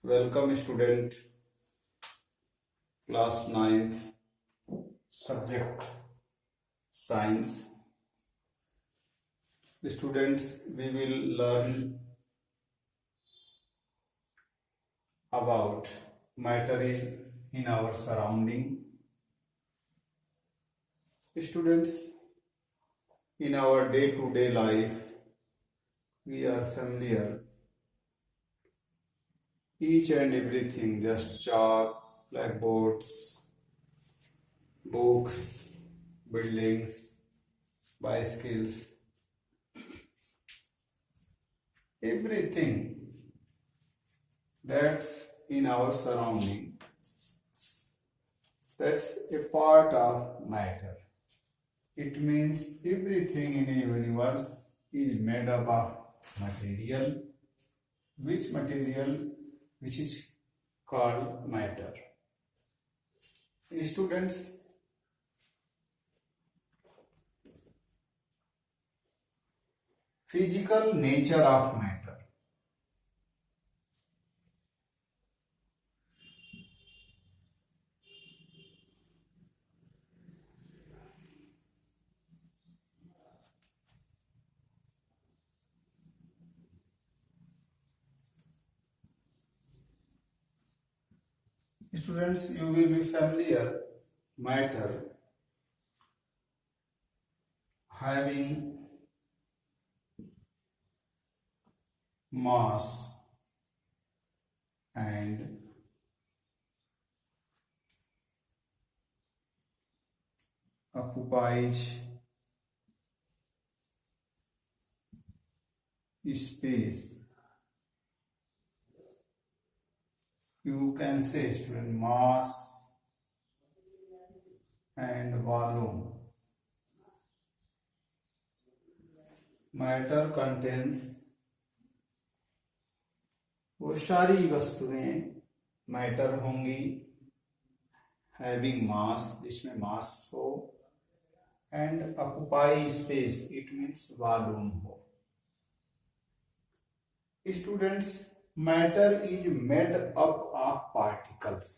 Welcome student, class 9th, subject science. The students, we will learn about matter in our surrounding. Students, in our day-to-day life, we are familiar each and everything, just chalk, blackboards, books, buildings, bicycles, everything that's in our surrounding, that's a part of matter. It means everything in a universe is made up of material, which is called matter. Students, physical nature of matter. Students, you will be familiar matter having mass and occupies space. You can say, student, mass and volume. Matter contains वो सारी वस्तुएं matter होंगी having mass, जिसमें mass हो, and occupy space, it means volume हो. Students, matter is made up of particles.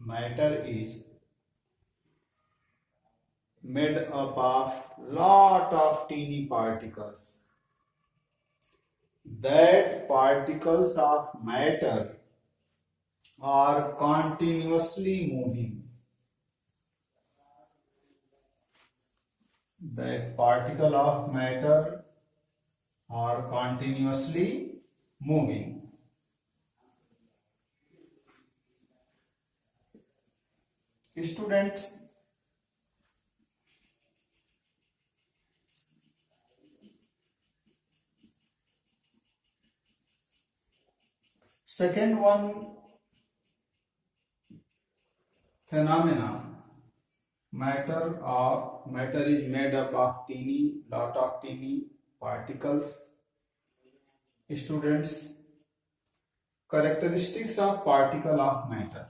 Matter is made up of lot of teeny particles. That particles of matter are continuously moving. That particle of matter are continuously moving. Students, second one phenomena, matter is made up of lot of teeny particles. Students, characteristics of particle of matter.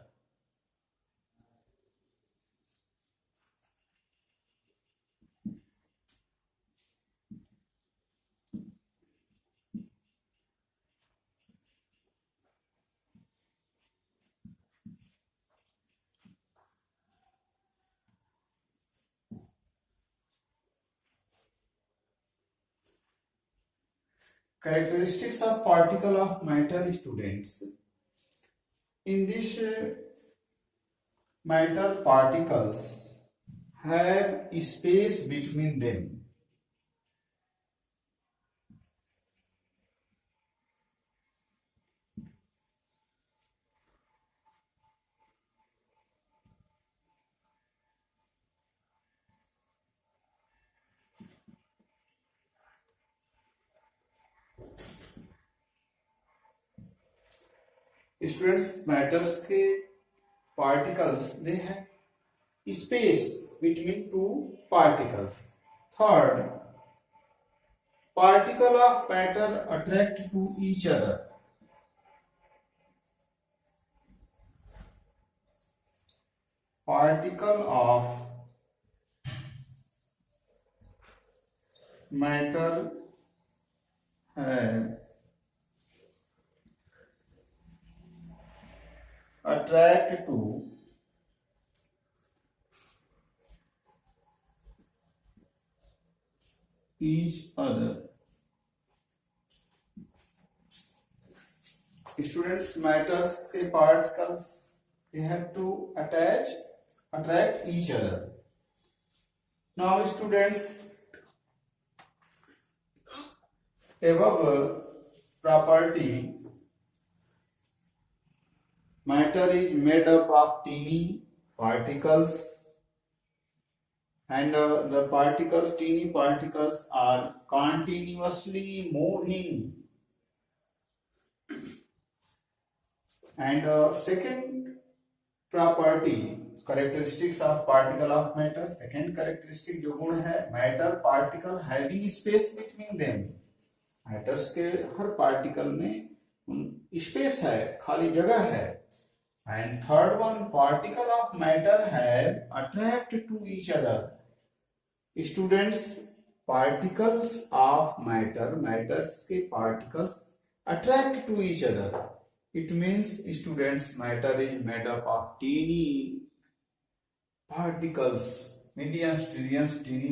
Characteristics of particle of matter, students. In this matter, particles have space between them. Students, matters के particles, they have space between two particles. Third, particle of matter attract to each other. Particle of matter have attract to each other. Students, matters के particles they have to attract each other. Now students, above property, matter is made up of teeny particles, and the teeny particles are continuously moving. And second property, characteristics of particle of matter, second characteristic जो गुण है, matter particle having space between them, matters के हर particle में space है, खाली जगह है. And third one, particle of matter have attract to each other. Students, particles of matter, matters के particles attract to each other. It means, students, matter is made up of teeny particles, millions, trillions, teeny,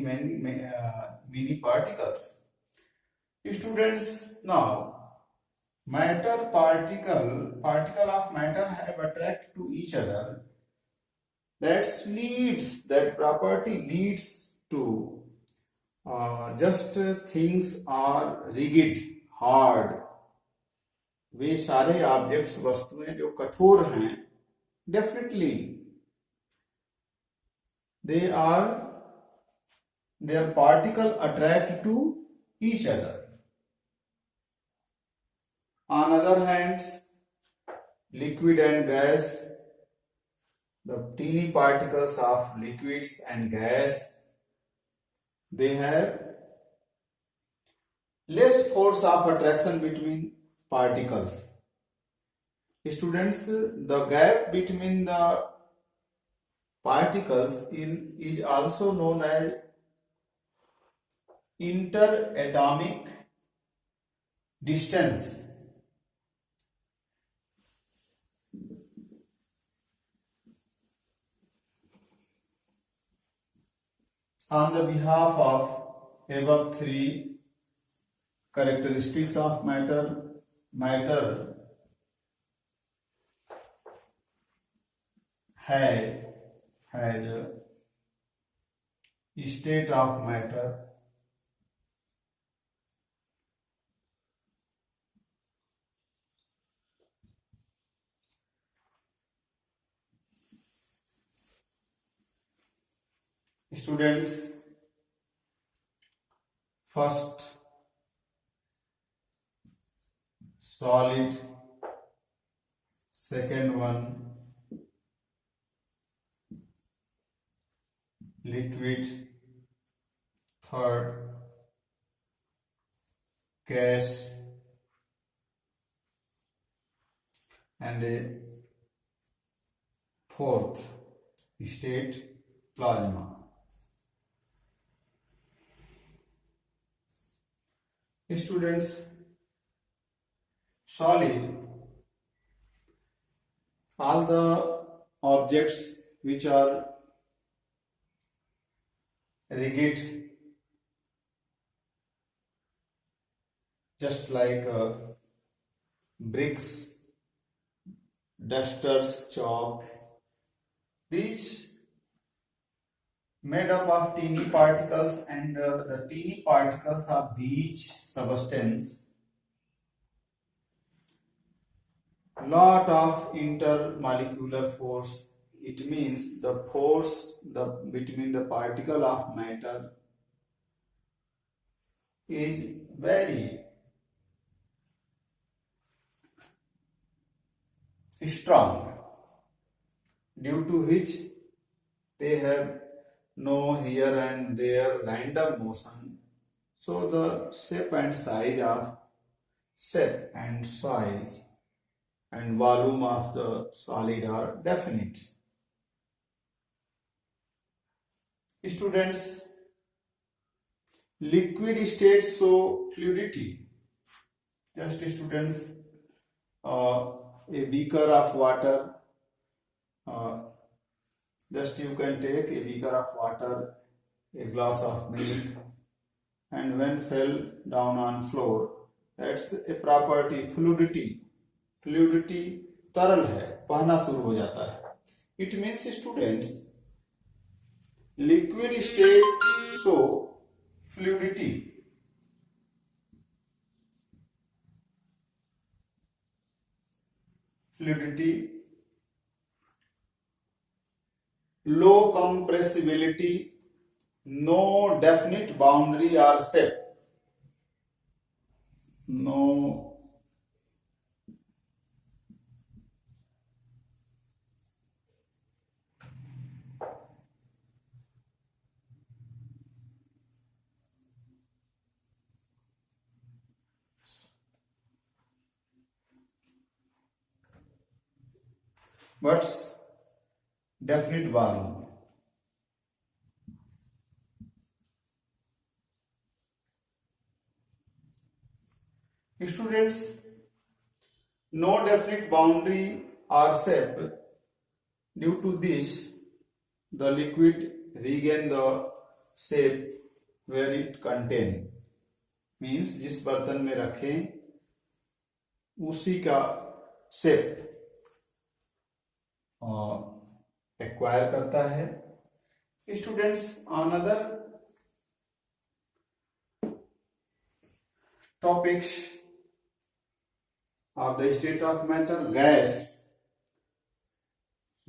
mini particles. Students, now matter particle of matter have attract to each other. That property leads to just things are rigid, hard. वे सारे objects वस्तुएं जो कठोर हैं, definitely their particle attract to each other. On other hand, liquid and gas, the teeny particles of liquids and gas, they have less force of attraction between particles. Students, the gap between the particles is also known as interatomic distance. On the behalf of above three characteristics of matter, matter has a state of matter, students, first solid, second one liquid, third gas, and a fourth state plasma. Students, solid, all the objects which are rigid, just like bricks, dusters, chalk, these made up of teeny particles, and the teeny particles of these substance lot of intermolecular force. It means the force between the particle of matter is very strong, due to which they have no here and there random motion. So the shape and size and volume of the solid are definite. Students, liquid state show fluidity. Just students, a beaker of water, uh, just you can take a beaker of water, a glass of milk, and when fell down on floor, that's a property, fluidity. Fluidity तरल है, बहना शुरू हो जाता है. It means students, liquid state show fluidity. Fluidity, low compressibility, no definite boundary or shape. No but definite volume. Students, no definite boundary or shape. Due to this, the liquid regain the shape where it contain. Means जिस बर्तन में रखें उसी का shape acquire करता है. Students, another topics of the state of matter, gas.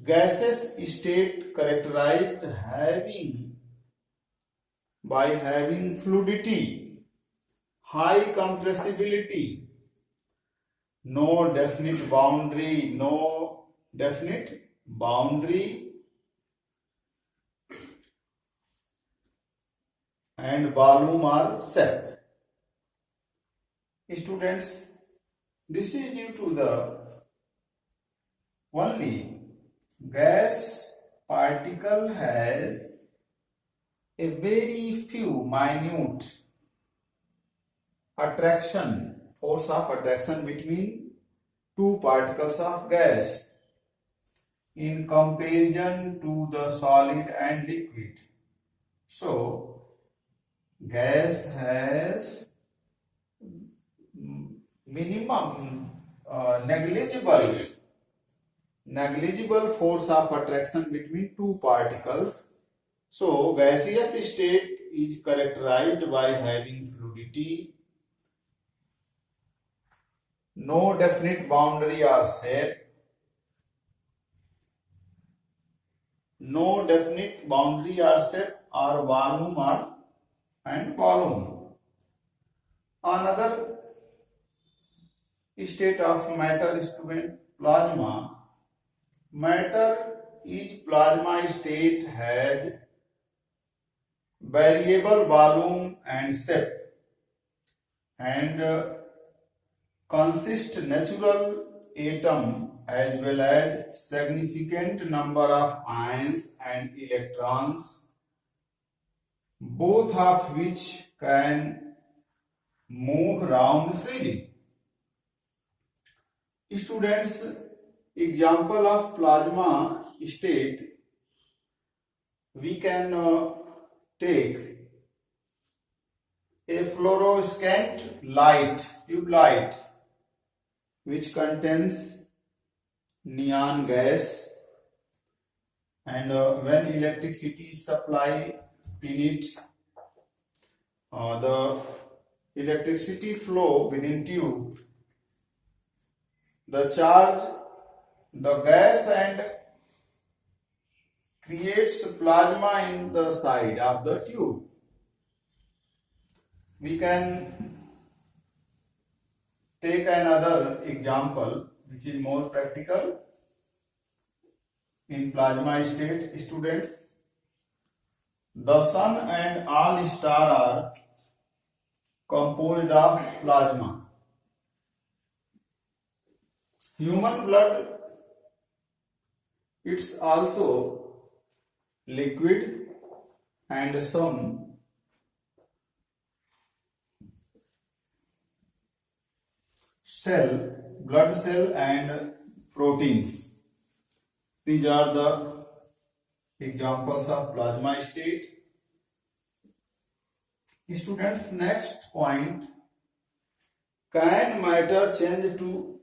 Gaseous state characterized by having fluidity, high compressibility, no definite boundary, and volume or shape. Students, this is due to the only gas particle has a very few minute force of attraction between two particles of gas in comparison to the solid and liquid. So, gas has minimum negligible force of attraction between two particles. So gaseous state is characterized by having fluidity, no definite boundary or shape, or volume and volume. Another state of matter, student, plasma. Matter each plasma state has variable volume and shape and consist natural atom as well as significant number of ions and electrons, both of which can move around freely. Students, example of plasma state, we can take a fluorescent tube light which contains neon gas, and when electricity is supplied in it, the electricity flow within tube, the charge the gas and creates plasma in the side of the tube. We can take another example which is more practical. In plasma state, students, the sun and all stars are composed of plasma. Human blood, it's also liquid, and some blood cell and proteins. These are the examples of plasma state. Students, next point, can matter change to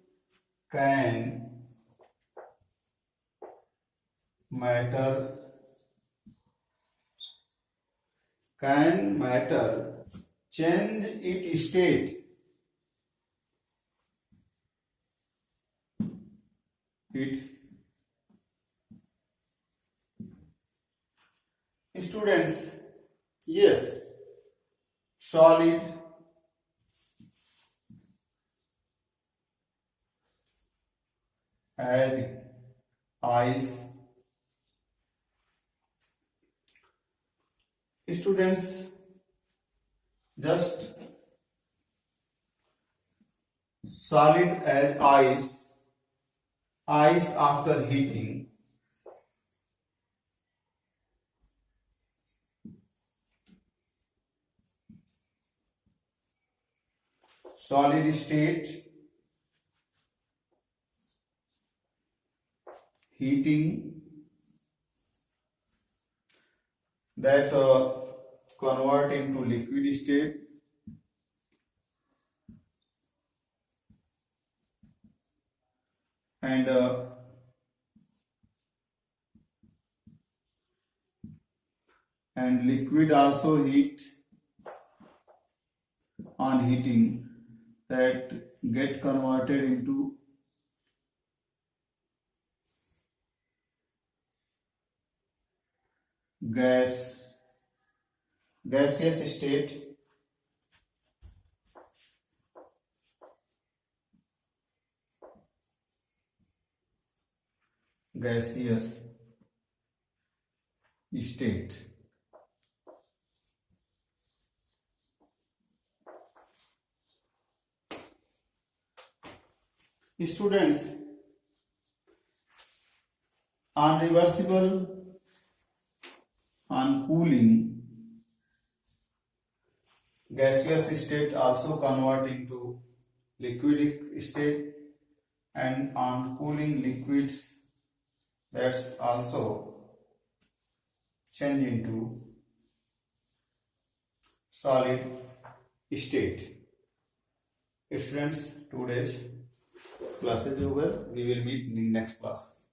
can matter change its state? Its students, yes, solid as ice. Students, just solid as ice after heating solid state, heating, that convert into liquid state, and liquid also heat on heating, that get converted into gaseous state, gaseous state. Students, on reversible, on cooling, gaseous state also convert into liquid state, and on cooling liquids, that's also change into solid state. Students, today's class is over. We will meet in the next class.